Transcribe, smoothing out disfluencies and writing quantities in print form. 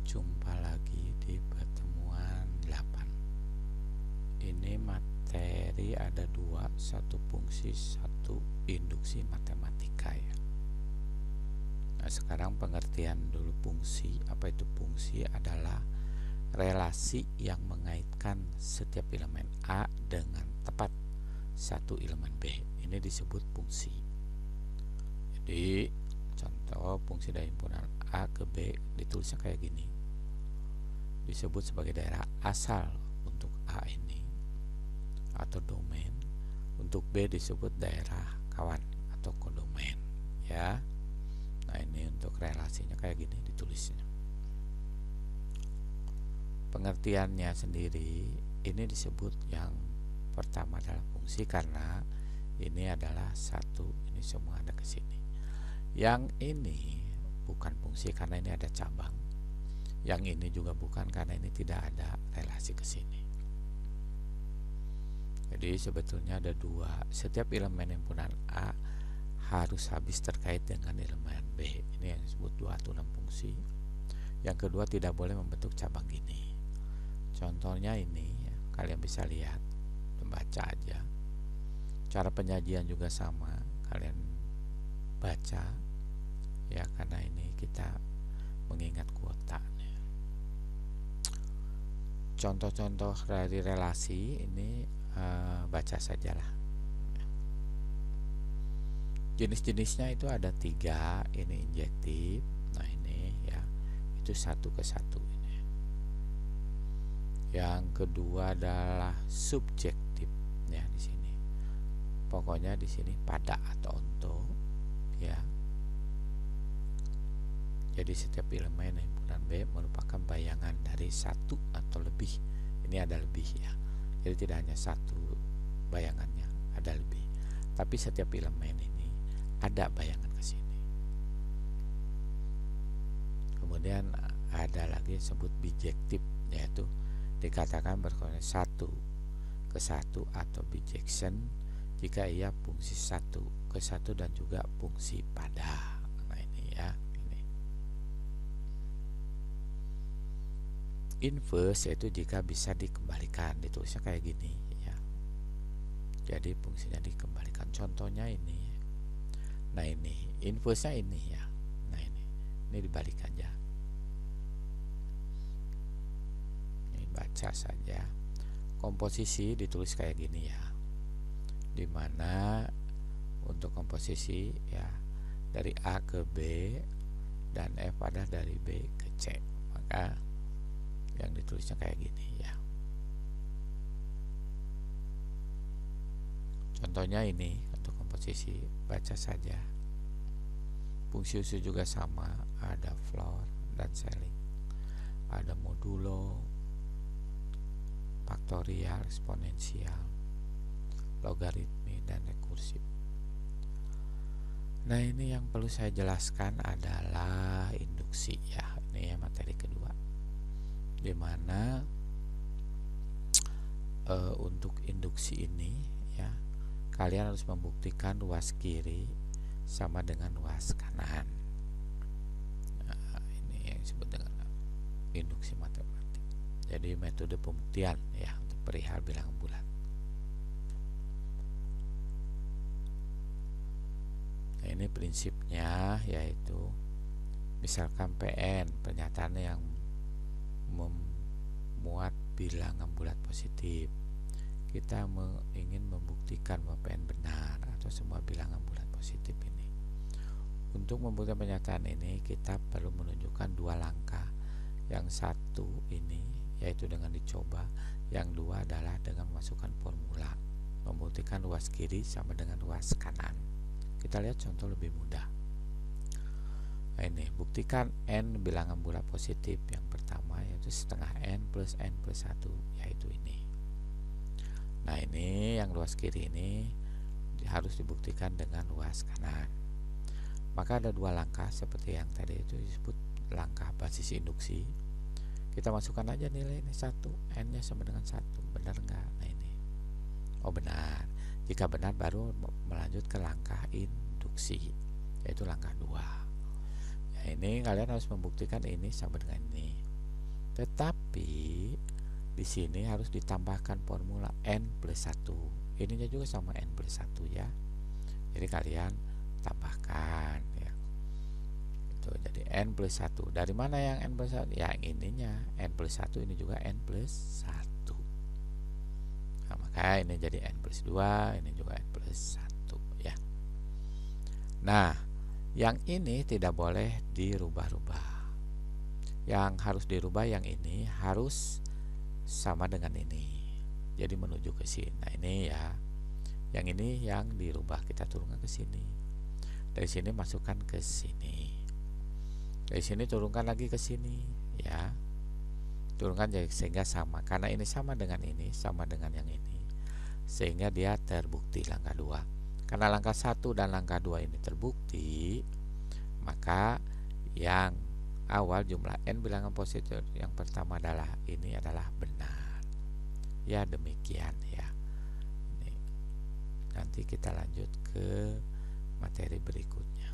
Jumpa lagi di pertemuan 8. Ini materi ada dua, satu fungsi, satu induksi matematika ya. Nah, sekarang pengertian dulu fungsi. Apa itu fungsi? Adalah relasi yang mengaitkan setiap elemen A dengan tepat satu elemen B. Ini disebut fungsi. Jadi contoh fungsi dari himpunan A ke B ditulisnya kayak gini, disebut sebagai daerah asal untuk A ini atau domain, untuk B disebut daerah kawan atau kodomain ya. Nah, ini untuk relasinya kayak gini ditulisnya. Pengertiannya sendiri ini disebut yang pertama adalah fungsi karena ini adalah satu, ini semua ada ke sini. Yang ini bukan fungsi karena ini ada cabang. Yang ini juga bukan karena ini tidak ada relasi ke sini. Jadi sebetulnya ada dua. Setiap elemen himpunan A harus habis terkait dengan elemen B. Ini yang disebut dua tulang fungsi. Yang kedua, tidak boleh membentuk cabang gini. Contohnya ini, kalian bisa lihat, membaca aja. Cara penyajian juga sama, kalian baca ya, karena ini kita mengingat kuota. Contoh-contoh dari relasi ini baca sajalah. Jenis-jenisnya itu ada 3. Ini injektif, nah ini ya, itu satu ke satu ini. Yang kedua adalah subjektif ya, di sini pokoknya di sini pada atau untuk ya. Jadi setiap elemen himpunan B merupakan bayangan dari satu atau lebih. Ini ada lebih ya. Jadi tidak hanya satu bayangannya, ada lebih. Tapi setiap elemen ini ada bayangan ke sini. Kemudian ada lagi yang disebut bijektif, yaitu dikatakan berkoordinat satu ke satu atau bijection jika ia fungsi satu ke satu dan juga fungsi pada. Nah ini ya. Inverse yaitu jika bisa dikembalikan, ditulisnya kayak gini ya. Jadi fungsinya dikembalikan. Contohnya ini. Nah ini inverse-nya ini ya. Nah ini dibalik aja. Ini baca saja. Komposisi ditulis kayak gini ya. Dimana untuk komposisi ya dari A ke B dan F adalah dari B ke C. Maka yang ditulisnya kayak gini ya. Contohnya ini untuk komposisi, baca saja. Fungsi usus juga sama, ada floor dan ceiling, ada modulo, faktorial, eksponensial, logaritmi dan rekursif. Nah ini yang perlu saya jelaskan adalah induksi ya. Ini ya materi kedua, dimana untuk induksi ini ya, kalian harus membuktikan luas kiri sama dengan luas kanan. Nah, ini yang disebut dengan induksi matematik. Jadi metode pembuktian ya untuk perihal bilangan bulat. Nah, ini prinsipnya yaitu misalkan PN, pernyataan yang memuat bilangan bulat positif, kita ingin membuktikan bahwa PN benar atau semua bilangan bulat positif ini. Untuk membuktikan pernyataan ini kita perlu menunjukkan dua langkah. Yang satu ini yaitu dengan dicoba, yang dua adalah dengan memasukkan formula membuktikan luas kiri sama dengan luas kanan. Kita lihat contoh lebih mudah. Nah ini, buktikan N bilangan bulat positif. Yang pertama yaitu setengah N plus N plus 1, yaitu ini. Nah ini yang luas kiri ini harus dibuktikan dengan luas kanan. Maka ada dua langkah seperti yang tadi itu disebut langkah basis induksi. Kita masukkan aja nilai ini 1, N nya sama dengan 1, benar enggak? Nah ini, oh benar. Jika benar baru melanjut ke langkah induksi, yaitu langkah 2. Nah, ini kalian harus membuktikan ini sama dengan ini. Tetapi di sini harus ditambahkan formula n plus 1. Ininya juga sama n plus 1 ya. Jadi kalian tambahkan ya. Itu jadi n plus 1. Dari mana yang n plus 1? Yang ininya n plus 1, ini juga n plus 1. Nah, maka ini jadi n plus 2, ini juga n plus 1 ya. Nah, yang ini tidak boleh dirubah-rubah. Yang harus dirubah yang ini harus sama dengan ini. Jadi menuju ke sini. Nah, ini ya. Yang ini yang dirubah, kita turunkan ke sini. Dari sini masukkan ke sini. Dari sini turunkan lagi ke sini ya. Turunkan jadi sehingga sama. Karena ini sama dengan ini, sama dengan yang ini. Sehingga dia terbukti langkah 2. Karena langkah 1 dan langkah 2 ini terbukti, maka yang awal jumlah n bilangan positif yang pertama adalah ini adalah benar. Ya, demikian ya. Ini. Nanti kita lanjut ke materi berikutnya.